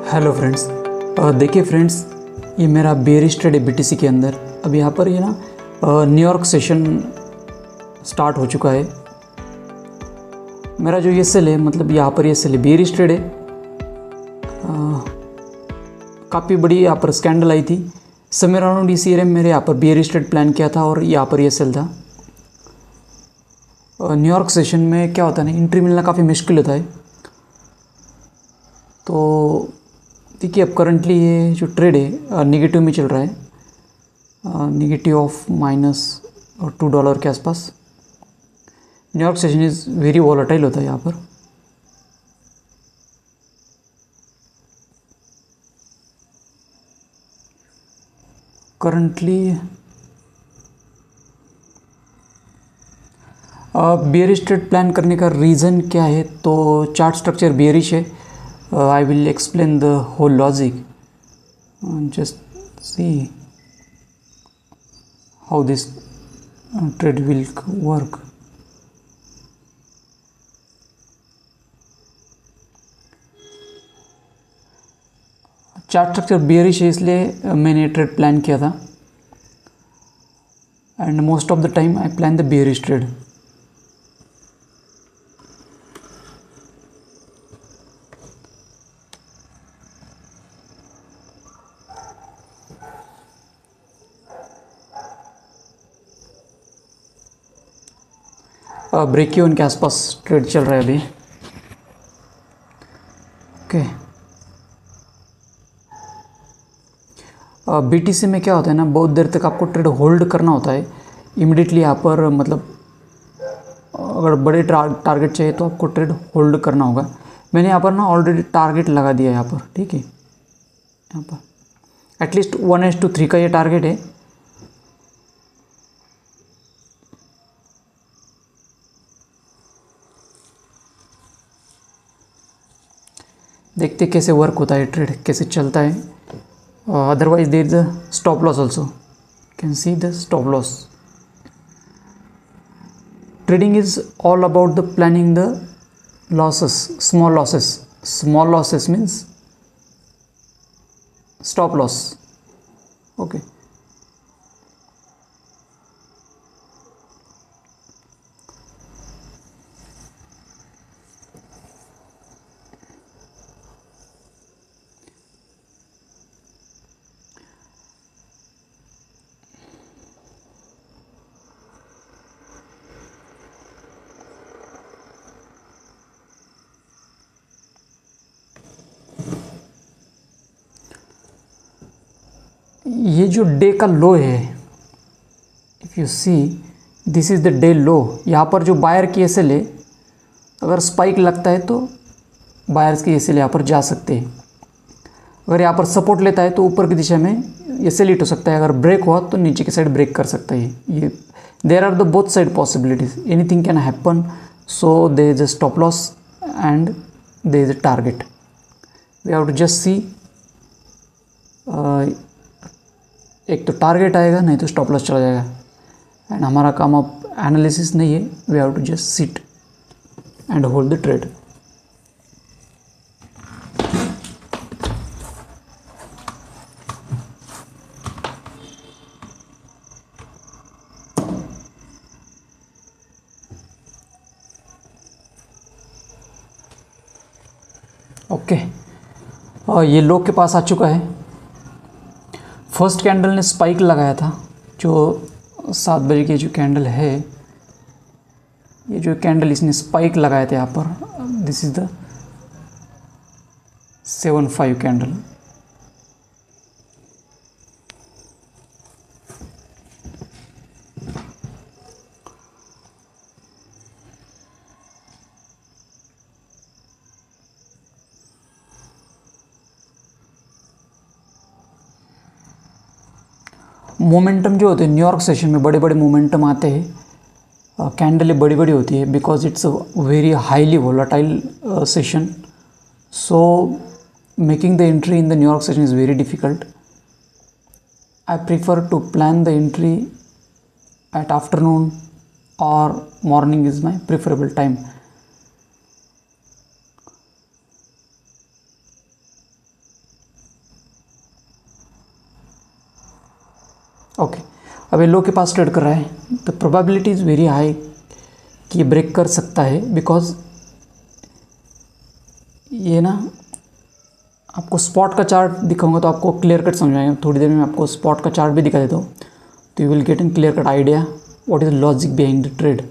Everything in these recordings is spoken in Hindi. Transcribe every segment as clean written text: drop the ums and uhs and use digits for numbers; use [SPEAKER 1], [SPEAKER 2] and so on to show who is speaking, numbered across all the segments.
[SPEAKER 1] हेलो फ्रेंड्स, देखिए फ्रेंड्स, ये मेरा बेयरिश ट्रेड है बीटीसी के अंदर। अब यहाँ पर ये ना न्यूयॉर्क सेशन स्टार्ट हो चुका है। मेरा जो ये सेल है, मतलब यहाँ पर ये सेल है, बेयरिश ट्रेड है। काफ़ी बड़ी यहाँ पर स्कैंडल आई थी। समय अराउंड इस ईयर में मेरे यहाँ पर बेयरिश ट्रेड प्लान किया था और यहाँ पर ये सेल था। न्यूयॉर्क सेशन में क्या होता है ना, एंट्री मिलना काफ़ी मुश्किल होता है। तो देखिए, अब करंटली ये जो ट्रेड है निगेटिव में चल रहा है, निगेटिव ऑफ -$2 के आसपास। New York session is very volatile होता है यहाँ पर। करंटली बेयरिश ट्रेड प्लान करने का रीज़न क्या है, तो चार्ट स्ट्रक्चर बेयरिश है। I will explain the whole logic. Just see how this trade will work. Chart structure bearish है, इसलिए मैंने ट्रेड प्लान किया था। And most of the time I plan the bearish trade. Break even के आसपास ट्रेड चल रहा है अभी। ओके, बीटीसी में क्या होता है ना, बहुत देर तक आपको ट्रेड होल्ड करना होता है। इमिडिएटली यहाँ पर मतलब अगर बड़े टारगेट चाहिए तो आपको ट्रेड होल्ड करना होगा। मैंने यहाँ पर ना ऑलरेडी टारगेट लगा दिया है यहाँ पर, ठीक है। यहाँ पर एटलीस्ट 1:3 का ये टारगेट है। देखते कैसे वर्क होता है, ट्रेड कैसे चलता है। Otherwise there is a stop loss also, can see the stop loss. Trading is all about the planning the losses, small losses means stop loss. Okay, ये जो डे का लो है, if you see this is the day लो। यहाँ पर जो बायर की एसएल है, अगर स्पाइक लगता है तो बायर्स की एसएल यहाँ पर जा सकते हैं। अगर यहाँ पर सपोर्ट लेता है तो ऊपर की दिशा में एसएल हिट हो सकता है। अगर ब्रेक हुआ तो नीचे की साइड ब्रेक कर सकता है। ये there are the both side possibilities, anything can happen. So there is a stop loss and there is a target. We have to just see, एक तो टारगेट आएगा, नहीं तो स्टॉप लॉस चला जाएगा। एंड हमारा काम अब एनालिसिस नहीं है, we have to just sit and hold the trade. Okay, ये लो के पास आ चुका है। फर्स्ट कैंडल ने स्पाइक लगाया था, जो 7 बजे की जो कैंडल है, ये जो कैंडल इसने स्पाइक लगाया था यहाँ पर। This is the 7-5 candle. Momentum जो होते हैं न्यूयॉर्क सेशन में, बड़े बड़े मोमेंटम आते हैं। कैंडलें बड़ी बड़ी होती है because it's a very highly volatile session. So making the entry in the New York session is very difficult. I prefer to plan the entry at afternoon और morning is my preferable time. Okay, अब ये लो के पास ट्रेड कर रहा है, the probability is very high कि ये ब्रेक कर सकता है, बिकॉज ये ना आपको स्पॉट का चार्ट दिखाऊंगा तो आपको क्लियर कट समझ आएगा। थोड़ी देर में आपको स्पॉट का चार्ट भी दिखा देता हूँ, तो you will get in clear cut idea what is logic behind the trade.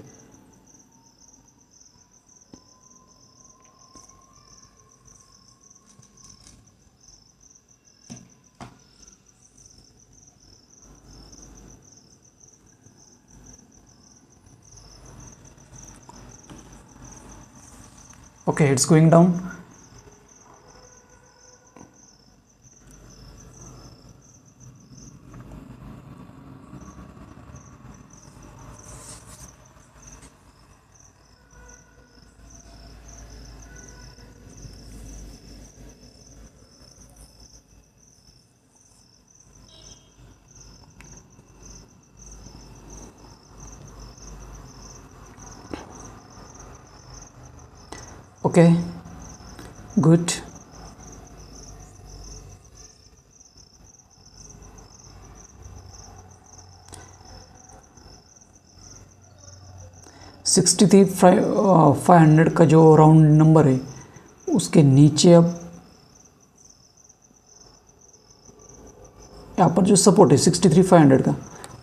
[SPEAKER 1] Okay, it's going down. Okay, good. Sixty three 500 का जो राउंड नंबर है उसके नीचे अब यहाँ पर जो सपोर्ट है 63,500 का,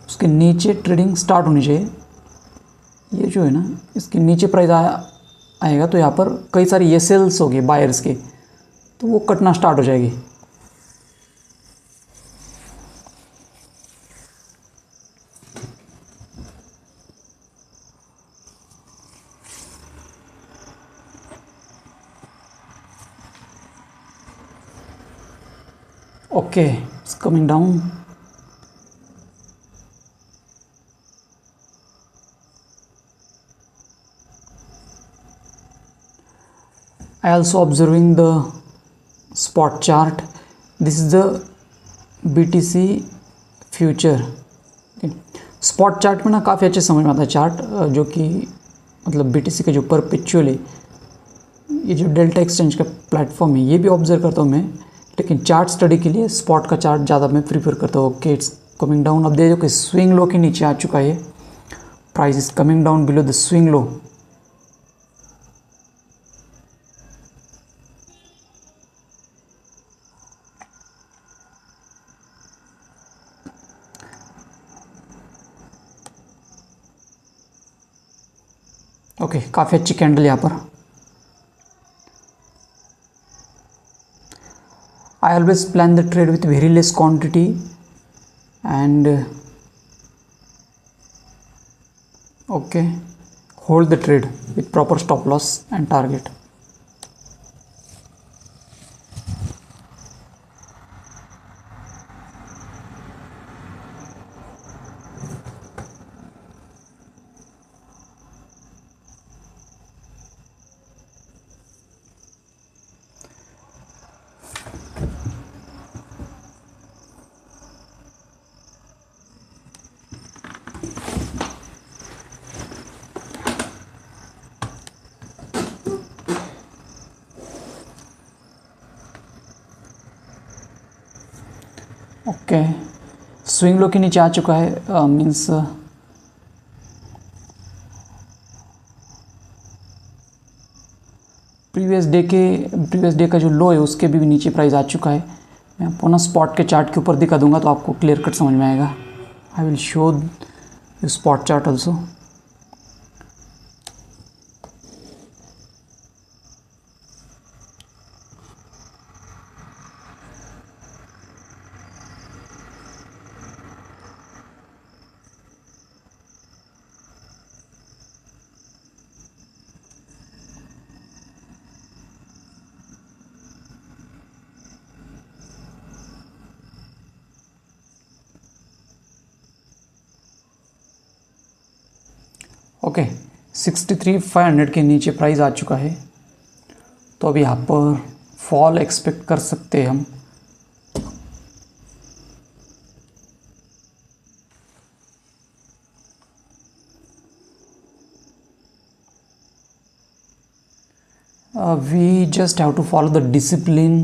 [SPEAKER 1] उसके नीचे ट्रेडिंग स्टार्ट होनी चाहिए। ये जो है ना, इसके नीचे प्राइस आएगा तो यहाँ पर कई सारी ये सेल्स हो गए बायर्स के, तो वो कटना स्टार्ट हो जाएगी। Okay, it's coming down. I also observing the spot chart. This is the BTC future. Spot chart में ना काफ़ी अच्छे समझ में आता है चार्ट, जो कि मतलब BTC का जो परपेचुअल है, ये जो डेल्टा एक्सचेंज का प्लेटफॉर्म है, ये भी ऑब्जर्व करता हूँ मैं, लेकिन चार्ट स्टडी के लिए स्पॉट का चार्ट ज़्यादा मैं प्रीफर करता हूँ। Okay, it's coming down. अब देखो कि स्विंग लो के नीचे आ चुका है, price is coming down below the swing low. Okay, काफ़ी अच्छी कैंडल यहाँ पर। I always plan the trade with very less quantity and okay, hold the trade with proper stop loss and target. Okay, swing low के नीचे आ चुका है, मीन्स प्रीवियस डे का जो लो है उसके भी नीचे प्राइस आ चुका है। मैं पुनः स्पॉट के चार्ट के ऊपर दिखा दूंगा तो आपको क्लियर कट समझ में आएगा। I will show you spot chart also. Okay, 63,500 के नीचे प्राइस आ चुका है, तो अब यहाँ पर फॉल एक्सपेक्ट कर सकते हैं हम। We just have to follow the discipline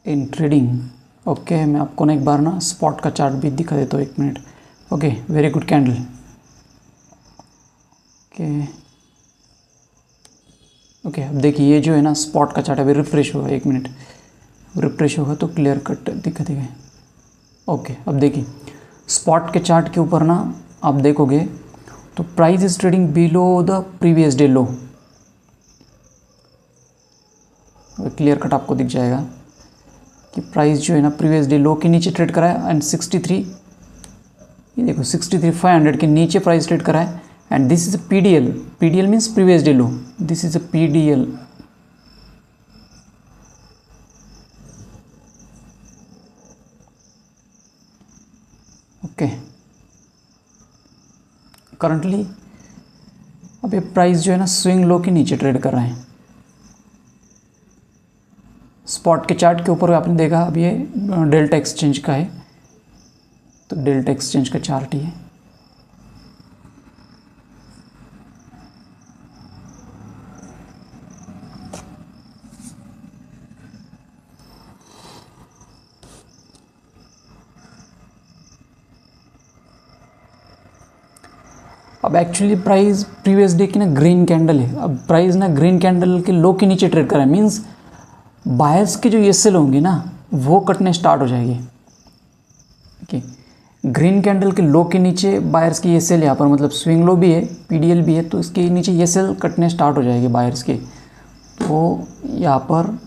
[SPEAKER 1] in trading okay, मैं आपको ना एक बार ना स्पॉट का चार्ट भी दिखा देता हूँ, 1 minute. Okay, very good candle. Okay, अब देखिए ये जो है ना स्पॉट का चार्ट, अभी रिफ्रेश होगा, 1 मिनट रिफ्रेश होगा तो क्लियर कट दिखा देगा। ओके, अब देखिए स्पॉट के चार्ट के ऊपर ना आप देखोगे तो price is trading below the previous day low. Clear cut आपको दिख जाएगा कि प्राइस जो है ना प्रीवियस डे लो के नीचे ट्रेड करा है एंड 63, ये देखो 63,500 के नीचे प्राइस ट्रेड करा है and this is a PDL. PDL means previous day low, this is a PDL. Okay, currently अब ये प्राइस जो है ना स्विंग लो के नीचे ट्रेड कर रहा है। स्पॉट के चार्ट के ऊपर आपने देखा अब ये डेल्टा एक्सचेंज का है, तो डेल्टा एक्सचेंज का चार्ट ही है। अब एक्चुअली प्राइस प्रीवियस डे की ना ग्रीन कैंडल है, अब प्राइस ना ग्रीन कैंडल के लो के नीचे ट्रेड कर रहा है, मीन्स बायर्स के जो एसएल होंगे ना वो कटने स्टार्ट हो जाएगी। ओके, ग्रीन कैंडल के लो के नीचे बायर्स की एसएल यहाँ पर मतलब स्विंग लो भी है, पीडीएल भी है, तो इसके नीचे एसएल कटने स्टार्ट हो जाएगी बायर्स के। तो यहाँ पर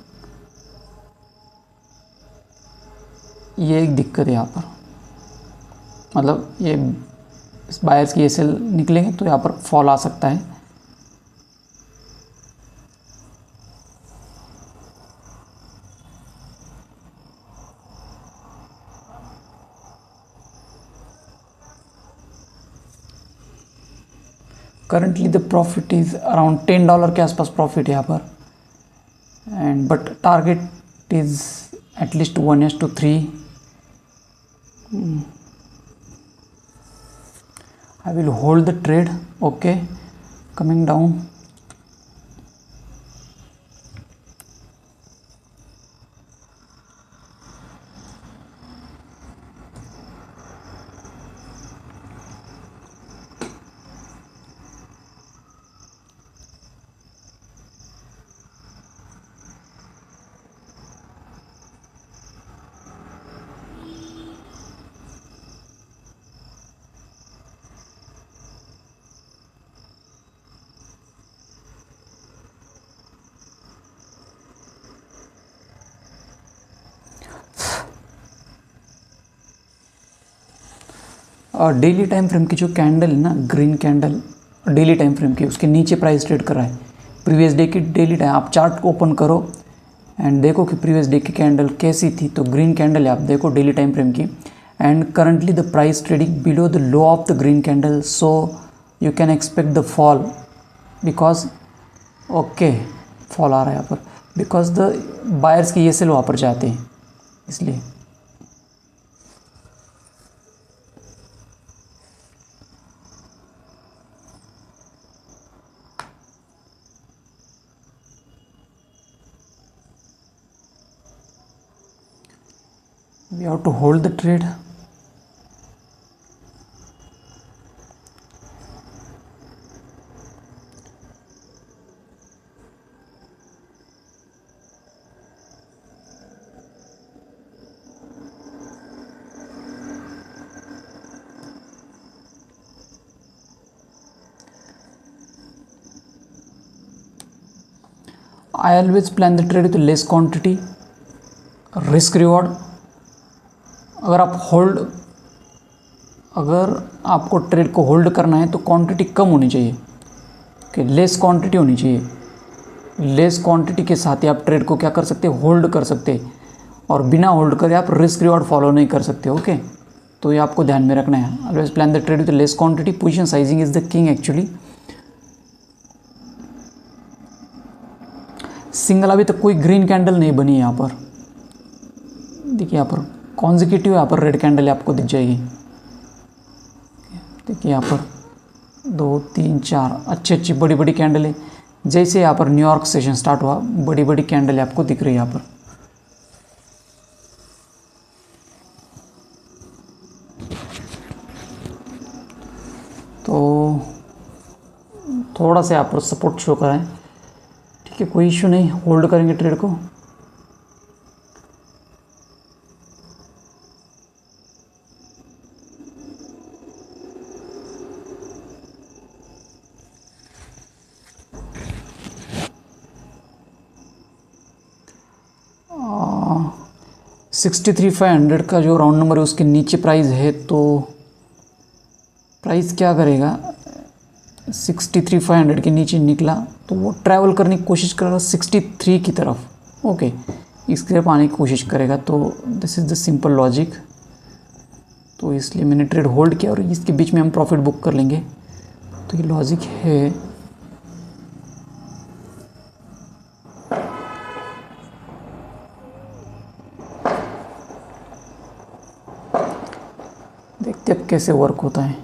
[SPEAKER 1] ये एक दिक्कत है यहाँ पर, मतलब ये बायर्स की एसएल निकलेंगे तो यहाँ पर फॉल आ सकता है। Currently the profit is around $10 के आसपास प्रॉफिट है यहाँ पर, and but target is at least 1:3। I will hold the trade. Okay, coming down. और डेली टाइम फ्रेम की जो कैंडल है ना green candle, daily time frame की उसके नीचे प्राइस ट्रेड कर रहा है। प्रीवियस डे की डेली टाइम आप चार्ट को ओपन करो एंड देखो कि प्रीवियस डे की कैंडल कैसी थी, तो ग्रीन कैंडल है, आप देखो डेली टाइम फ्रेम की, and currently the price trading below the low of the green candle, so you can expect the fall because okay fall आ रहा है यहाँ पर बिकॉज द बायर्स की एसएल वहाँ पर जाते हैं, इसलिए। We have to hold the trade. I always plan the trade with less quantity, risk reward. अगर आपको ट्रेड को होल्ड करना है तो क्वांटिटी कम होनी चाहिए, कि लेस क्वांटिटी होनी चाहिए। लेस क्वांटिटी के साथ ही आप ट्रेड को क्या कर सकते हैं, होल्ड कर सकते हैं, और बिना होल्ड करे आप रिस्क रिवॉर्ड फॉलो नहीं कर सकते। ओके, तो ये आपको ध्यान में रखना है। Always plan the trade with less quantity, position sizing is the king actually. Single अभी तक कोई ग्रीन कैंडल नहीं बनी है यहाँ पर, देखिए यहाँ पर कॉन्जिक्यूटिव यहाँ पर रेड कैंडल आपको दिख जाएगी। देखिए यहाँ पर 2 3 4 अच्छी बड़ी बड़ी कैंडल है। जैसे यहाँ पर न्यूयॉर्क सेशन स्टार्ट हुआ, बड़ी बड़ी कैंडल आपको दिख रही है यहाँ पर। थोड़ा सा यहाँ पर सपोर्ट शो करा है, ठीक है, कोई इशू नहीं, होल्ड करेंगे ट्रेड को। आ, 63,500 का जो राउंड नंबर है उसके नीचे प्राइस है, तो प्राइस क्या करेगा, 63,500 के नीचे निकला तो वो ट्रैवल करने की कोशिश करेगा 63 की तरफ। ओके, इसके तरफ आने की कोशिश करेगा, तो this is the simple logic. तो इसलिए मैंने ट्रेड होल्ड किया और इसके बीच में हम प्रॉफिट बुक कर लेंगे। तो ये लॉजिक है। देखते अब कैसे वर्क होता है।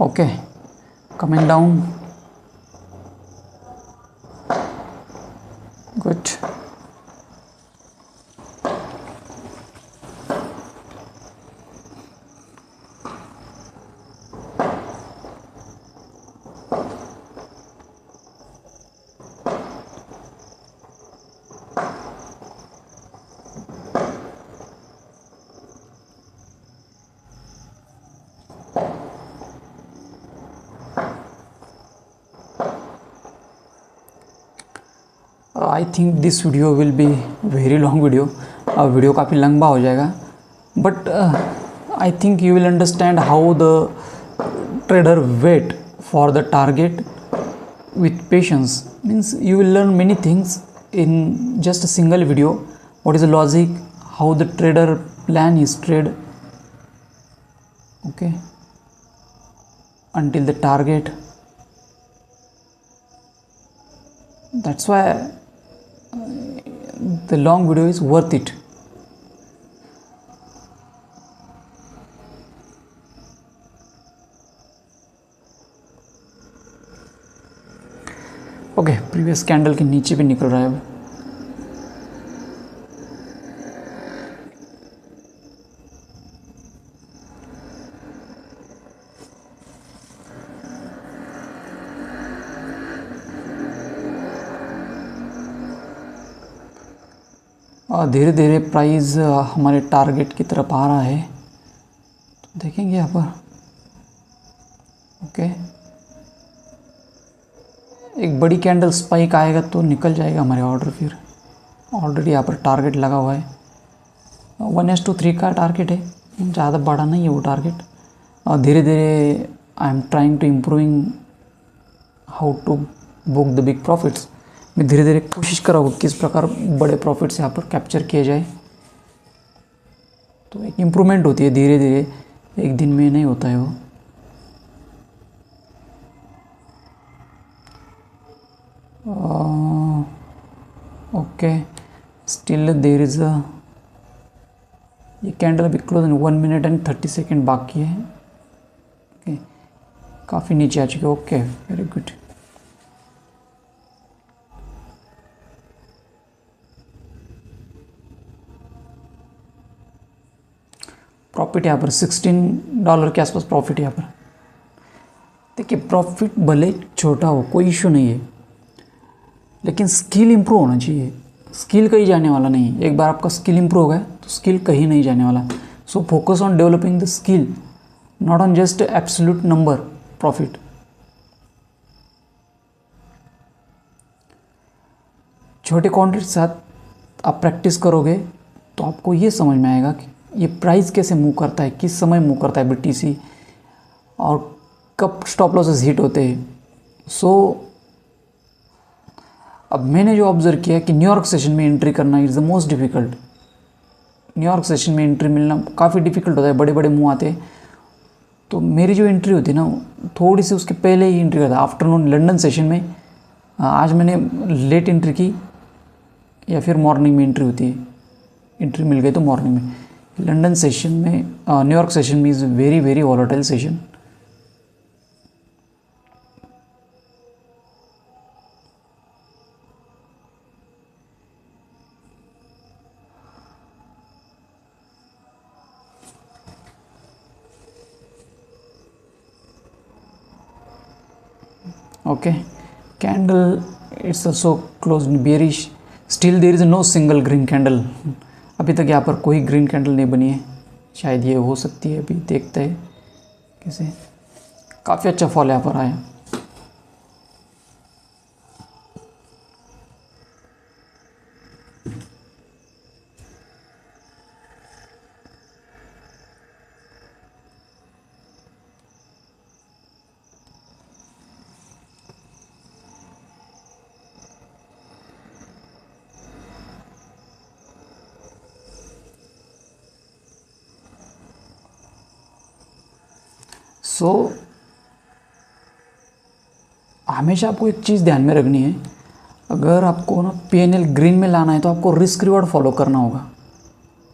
[SPEAKER 1] Okay, coming down, good. I think this video will be very long video, video काफ़ी लंबा हो जाएगा, but I think you will understand how the trader wait for the target with patience. Means you will learn many things in just a single video. What is the logic, how the trader plan his trade, okay, until the target. That's why the long video is worth it. Okay, previous candle के नीचे भी निकल रहा है अब। धीरे धीरे प्राइस हमारे टारगेट की तरफ आ रहा है, तो देखेंगे यहाँ पर। ओके, एक बड़ी कैंडल स्पाइक आएगा तो निकल जाएगा हमारे ऑर्डर। फिर ऑलरेडी यहाँ पर टारगेट लगा हुआ है, 1:3 का टारगेट है, ज़्यादा बड़ा नहीं है वो टारगेट। और धीरे धीरे I am trying to improving how to book the big profits. मैं धीरे धीरे कोशिश कर रहा हूँ किस प्रकार बड़े प्रॉफिट्स यहाँ पर कैप्चर किए जाए। तो एक इम्प्रूवमेंट होती है धीरे धीरे, एक दिन में नहीं होता है वो। Okay, still there is a, ये कैंडल अभी क्लोज 1 मिनट एंड 30 सेकेंड बाकी है। ओके, काफ़ी नीचे आ चुके। Okay, very good. प्रॉफिट यहाँ पर $16 के आसपास प्रॉफिट यहाँ पर। देखिए, प्रॉफिट भले छोटा हो कोई इशू नहीं है, लेकिन स्किल इम्प्रूव होना चाहिए। स्किल कहीं जाने वाला नहीं है, एक बार आपका स्किल इम्प्रूव हो गया तो स्किल कहीं नहीं जाने वाला। So focus on developing the skill, not on just absolute number profit. छोटे क्वांटिटी के साथ आप प्रैक्टिस करोगे तो आपको ये समझ में आएगा कि ये प्राइस कैसे मूव करता है, किस समय मूव करता है BTC, और कब स्टॉप लॉसेस हिट होते हैं। सो अब मैंने जो ऑब्जर्व किया कि न्यूयॉर्क सेशन में एंट्री करना is the most difficult. New York session में एंट्री मिलना काफ़ी डिफ़िकल्ट होता है, बड़े बड़े मूव आते हैं। तो मेरी जो एंट्री होती है ना, थोड़ी सी उसके पहले ही एंट्री करता है। आफ्टरनून लंदन सेशन में आज मैंने लेट एंट्री की, या फिर मॉर्निंग में एंट्री होती है, एंट्री मिल गई तो मॉर्निंग में। लंदन सेशन में, न्यूयॉर्क सेशन में is very very volatile session. Okay, candle it's also closed bearish. Still there is no single green candle. अभी तक यहाँ पर कोई ग्रीन कैंडल नहीं बनी है, शायद ये हो सकती है, अभी देखते हैं कैसे। काफ़ी अच्छा फॉल यहाँ पर आया। सो हमेशा आपको एक चीज़ ध्यान में रखनी है, अगर आपको ना PNL ग्रीन में लाना है तो आपको रिस्क रिवॉर्ड फॉलो करना होगा।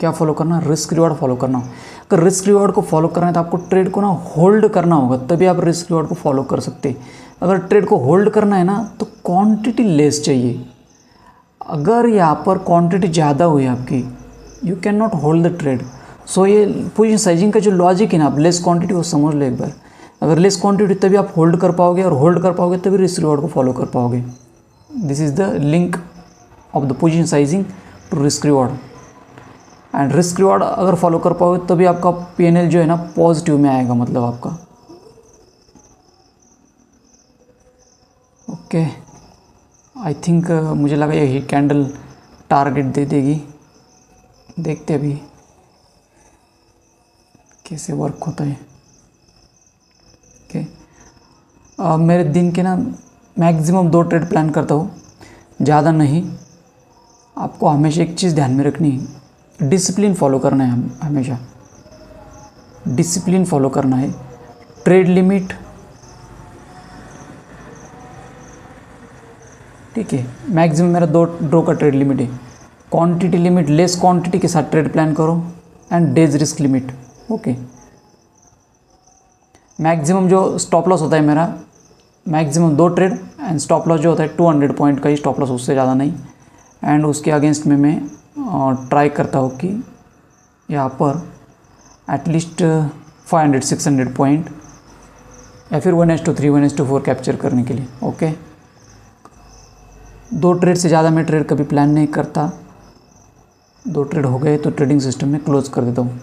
[SPEAKER 1] क्या फॉलो करना? रिस्क रिवॉर्ड फॉलो करना होगा। अगर रिस्क रिवॉर्ड को फॉलो करना है तो आपको ट्रेड को ना होल्ड करना होगा, तभी आप रिस्क रिवॉर्ड को फॉलो कर सकते हैं। अगर ट्रेड को होल्ड करना है ना तो क्वांटिटी लेस चाहिए। अगर यहाँ पर क्वांटिटी ज़्यादा हुई आपकी, you can not hold the trade. So ये पोजीशन साइजिंग का जो लॉजिक है ना, आप लेस क्वांटिटी वो समझ लो एक बार। अगर लेस क्वांटिटी तभी आप होल्ड कर पाओगे, और होल्ड कर पाओगे तभी रिस्क रिवॉर्ड को फॉलो कर पाओगे। This is the link of the position sizing to risk reward. And risk reward अगर फॉलो कर पाओगे तभी आपका PNL जो है ना पॉजिटिव में आएगा, मतलब आपका। ओके, आई थिंक मुझे लगा ये कैंडल टारगेट दे देगी। देखते अभी कैसे वर्क होता है। ओके, मेरे दिन के ना मैक्सिमम 2 ट्रेड प्लान करता हूँ, ज़्यादा नहीं। आपको हमेशा एक चीज़ ध्यान में रखनी है, डिसिप्लिन फॉलो करना है। हमेशा डिसिप्लिन फॉलो करना है। ट्रेड लिमिट, ठीक है, मैक्सिमम मेरा 2 का ट्रेड लिमिट है। क्वांटिटी लिमिट, लेस क्वांटिटी के साथ ट्रेड प्लान करो। And days risk limit. Okay, maximum जो स्टॉप लॉस होता है मेरा, maximum 2 trade, and stop loss जो होता है 200 पॉइंट का ही स्टॉप लॉस, उससे ज़्यादा नहीं। एंड उसके अगेंस्ट में मैं ट्राई करता हूँ कि यहाँ पर एटलीस्ट 500-600 पॉइंट या फिर 1:3, 1:4 कैप्चर करने के लिए। ओके, 2 ट्रेड से ज़्यादा मैं ट्रेड कभी प्लान नहीं करता। 2 ट्रेड हो गए तो ट्रेडिंग सिस्टम में क्लोज कर देता हूँ।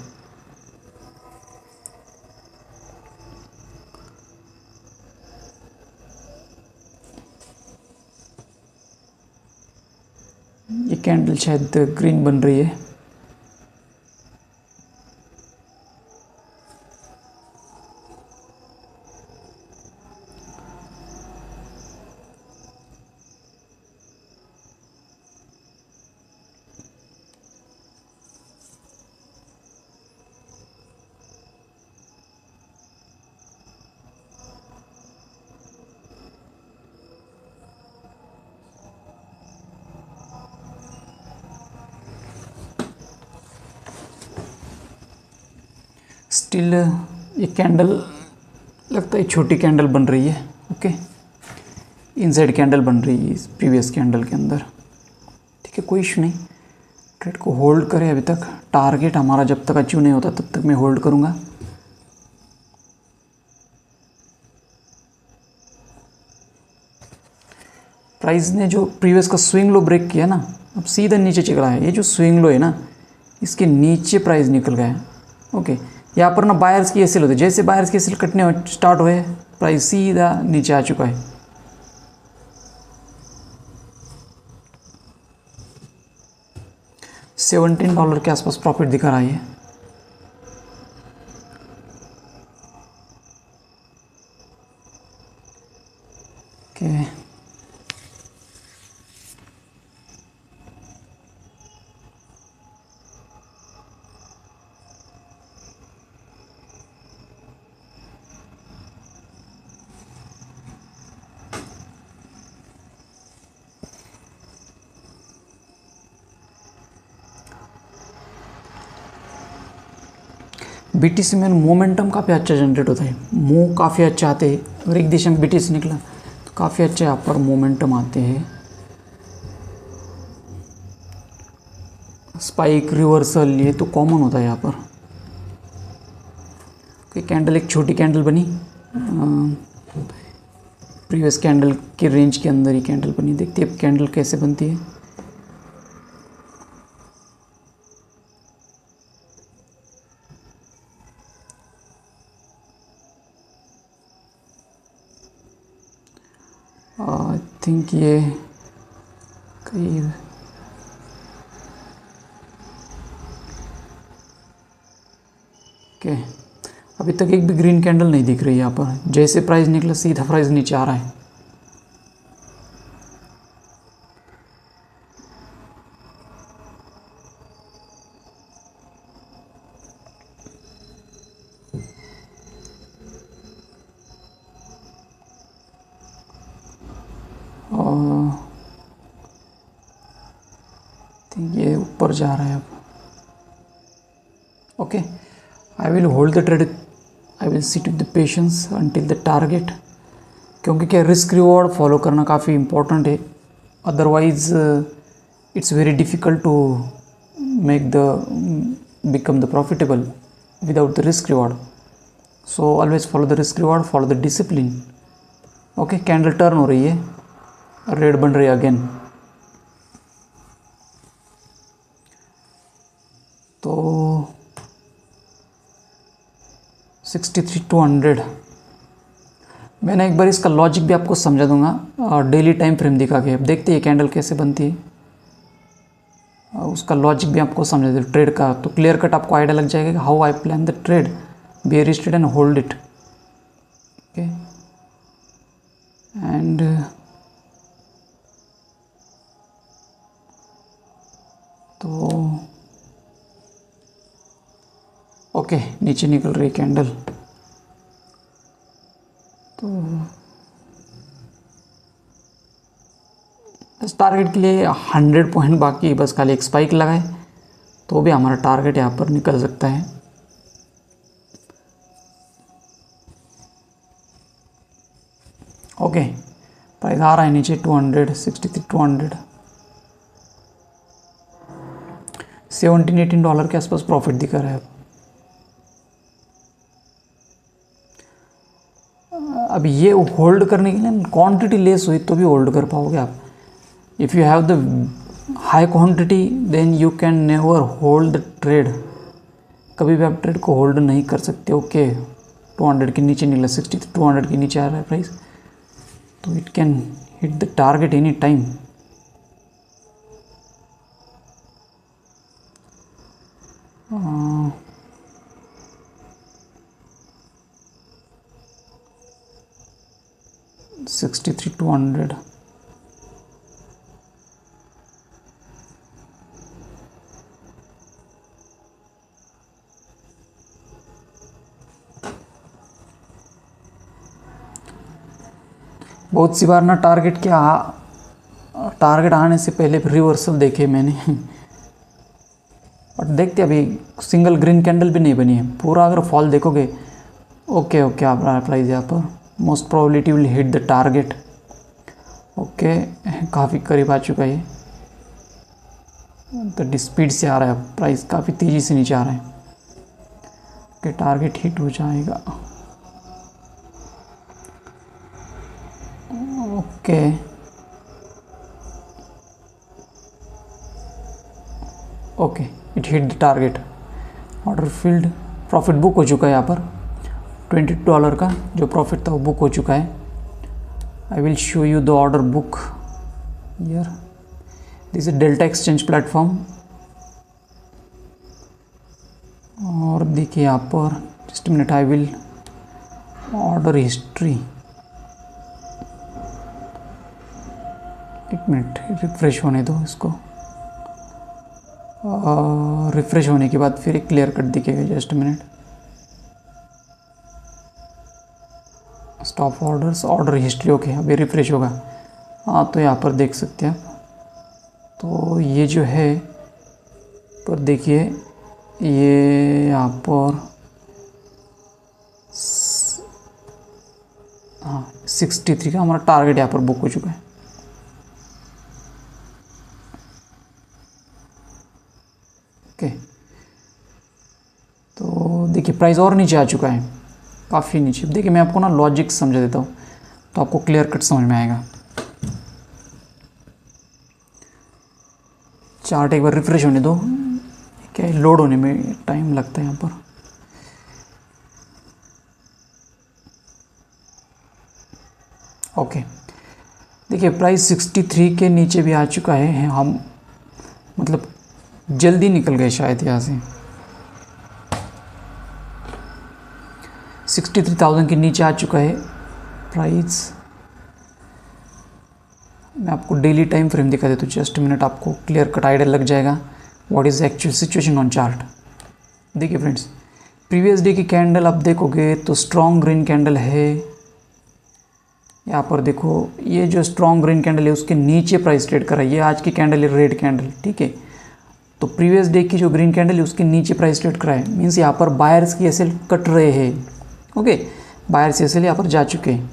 [SPEAKER 1] ये कैंडल शायद ग्रीन बन रही है। स्टिल ये कैंडल लगता है छोटी कैंडल बन रही है। ओके, इनसाइड कैंडल बन रही है इस प्रीवियस कैंडल के अंदर। ठीक है, कोई इशू नहीं। ट्रेड को होल्ड करें अभी तक। टारगेट हमारा जब तक अचीव नहीं होता तब तक मैं होल्ड करूँगा। प्राइस ने जो प्रीवियस का स्विंग लो ब्रेक किया ना, अब सीधा नीचे चल रहा है। ये जो स्विंग लो है ना, इसके नीचे प्राइस निकल गया है। ओके, यहाँ पर ना बायर्स की एसेल होती है, जैसे बायर्स की एसेल कटने स्टार्ट हुए प्राइस सीधा नीचे आ चुका है। $17 के आसपास प्रॉफिट दिखा रहा है। ओके, BTC में मोमेंटम काफ़ी अच्छा जनरेट होता है। मूव काफ़ी अच्छा आते हैं। अगर एक दिशा में BTC निकला तो काफ़ी अच्छा यहाँ पर मोमेंटम आते हैं। स्पाइक, रिवर्सल, ये तो कॉमन होता है यहाँ पर। कोई कैंडल, एक छोटी कैंडल बनी प्रीवियस कैंडल के रेंज के अंदर ही कैंडल बनी। देखते हैं अब कैंडल कैसे बनती है। आई थिंक ये करीब ओके, अभी तक एक भी ग्रीन कैंडल नहीं दिख रही है यहाँ पर। जैसे प्राइस निकला सीधा प्राइस नीचे आ रहा है। थिंक ये ऊपर जा रहा है अब। Okay, I will hold the trade, I will sit with the patience until the target, क्योंकि क्या रिस्क रिवॉर्ड फॉलो करना काफ़ी इम्पोर्टेंट है। Otherwise it's very difficult to make the become the profitable without the risk reward. So always follow the risk reward, follow the discipline. Okay, candle turn हो रही है, रेड बन रही है अगेन। तो 63,200 मैंने एक बार इसका लॉजिक भी आपको समझा दूंगा डेली टाइम फ्रेम दिखा के। अब देखते हैं कैंडल कैसे बनती है, उसका लॉजिक भी आपको समझा दे ट्रेड का, तो क्लियर कट आपको आइडिया लग जाएगा how I plan the trade, bearish trade and hold it. Okay, and तो ओके, नीचे निकल रही कैंडल। तो इस टारगेट के लिए 100 पॉइंट बाकी है, बस खाली एक स्पाइक लगाए तो भी हमारा टारगेट यहाँ पर निकल सकता है। ओके, प्राइस आ रहा है नीचे 263,200, $17-18 के आसपास प्रॉफिट दिखा रहा है। अब ये होल्ड करने के लिए क्वांटिटी लेस हुई तो भी होल्ड कर पाओगे आप। If you have the high quantity then you can never hold the trade, कभी भी आप ट्रेड को होल्ड नहीं कर सकते। ओके, 200 के नीचे निकला, 6200 के नीचे आ रहा है प्राइस, तो it can hit the target any time. uh, 63,200 बहुत सी बार ना टारगेट आने से पहले रिवर्सल देखे मैंने बट देखते अभी सिंगल ग्रीन कैंडल भी नहीं बनी है पूरा। अगर फॉल देखोगे ओके आप प्राइस यहाँ पर most probability will hit the target. Okay, काफ़ी करीब आ चुका है, तो स्पीड से आ रहा है प्राइस, काफ़ी तेज़ी से नीचे आ रहा है। ओके, टारगेट हिट हो जाएगा। Okay, it hit the target, order field, profit book हो चुका है यहाँ पर। $22 का जो प्रॉफिट था वो बुक हो चुका है। I will show you the order book here, this is delta exchange platform. और देखिए यहाँ पर just minute, I will order history, एक मिनट रिफ्रेश होने दो इसको, रिफ्रेश होने के बाद फिर एक क्लियर कट दिखेगा। Just minute, stop orders, order history. Okay, अभी रिफ्रेश होगा। हाँ, तो यहाँ पर देख सकते हैं आप। तो ये जो है पर देखिए, ये यहाँ पर हाँ 63 का हमारा टारगेट यहाँ पर बुक हो चुका है। ओके, तो देखिए प्राइस और नीचे आ चुका है, काफ़ी नीचे। देखिए मैं आपको ना लॉजिक समझा देता हूँ। तो आपको क्लियर कट समझ में आएगा। चार्ट एक बार रिफ्रेश होने दो, क्या है लोड होने में टाइम लगता है यहाँ पर। ओके, देखिए प्राइस 63 के नीचे भी आ चुका है, हम मतलब जल्दी निकल गए शायद यहाँ से। 63,000 के नीचे आ चुका है प्राइस। मैं आपको डेली टाइम फ्रेम दिखा देता हूँ, जस्ट मिनट, आपको क्लियर कट आइडिया लग जाएगा what is actual situation on chart. देखिए फ्रेंड्स, प्रीवियस डे की कैंडल आप देखोगे तो स्ट्रॉन्ग ग्रीन कैंडल है। यहाँ पर देखो, ये जो स्ट्रॉन्ग ग्रीन कैंडल है उसके नीचे प्राइस ट्रेड कर रहा है। ये आज की कैंडल है रेड कैंडल, ठीक है। तो प्रीवियस डे की जो ग्रीन कैंडल है उसके नीचे प्राइस ट्रेड कर रहा है, मीन्स यहाँ पर बायर्स की एसएल कट रहे हैं। ओके, बायर्स एसएल यहाँ पर जा चुके हैं,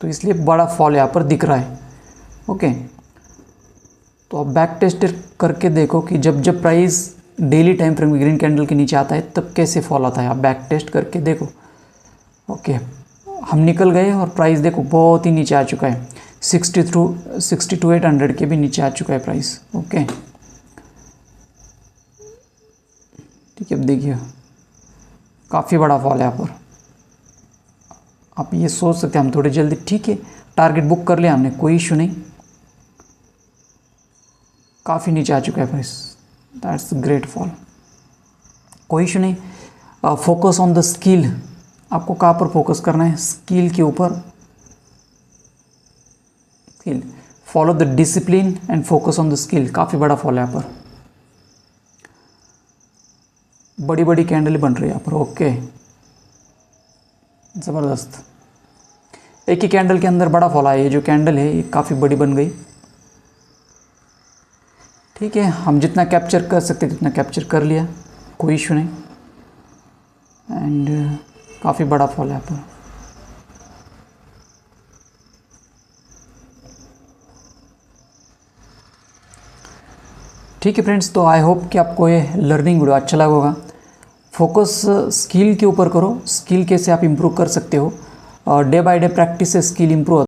[SPEAKER 1] तो इसलिए बड़ा फॉल यहाँ पर दिख रहा है। ओके, तो आप बैक टेस्ट करके देखो कि जब जब price daily time frame green candle के नीचे आता है तब कैसे फॉल आता है, आप बैक टेस्ट करके देखो। ओके, हम निकल गए और प्राइस देखो बहुत ही नीचे आ चुका है, 62,800 के भी नीचे आ चुका है प्राइस। ओके, ठीक है, अब देखिए काफ़ी बड़ा फॉल है यहाँ पर। आप ये सोच सकते हैं हम थोड़ी जल्दी, ठीक है, टारगेट बुक कर लिया हमने, कोई इशू नहीं। काफ़ी नीचे आ चुका है प्राइस, दैट्स ग्रेट फॉल, कोई इशू नहीं। फोकस ऑन द स्किल, आपको कहाँ पर फोकस करना है, स्किल के ऊपर। Skill, follow the discipline and focus on the skill. काफ़ी बड़ा फॉल है यहाँ पर, बड़ी बड़ी कैंडल बन रही है यहाँ पर। ओके, ज़बरदस्त, एक ही कैंडल के अंदर बड़ा फॉल आया। ये जो कैंडल है ये काफ़ी बड़ी बन गई, ठीक है। हम जितना कैप्चर कर सकते जितना कैप्चर कर लिया, कोई इशू नहीं। एंड काफ़ी बड़ा फॉल है यहाँ पर। ठीक है फ्रेंड्स, तो आई होप कि आपको ये लर्निंग वीडियो अच्छा लगा होगा। फोकस स्किल के ऊपर करो, स्किल कैसे आप इम्प्रूव कर सकते हो, और डे बाय डे प्रैक्टिस से स्किल इम्प्रूव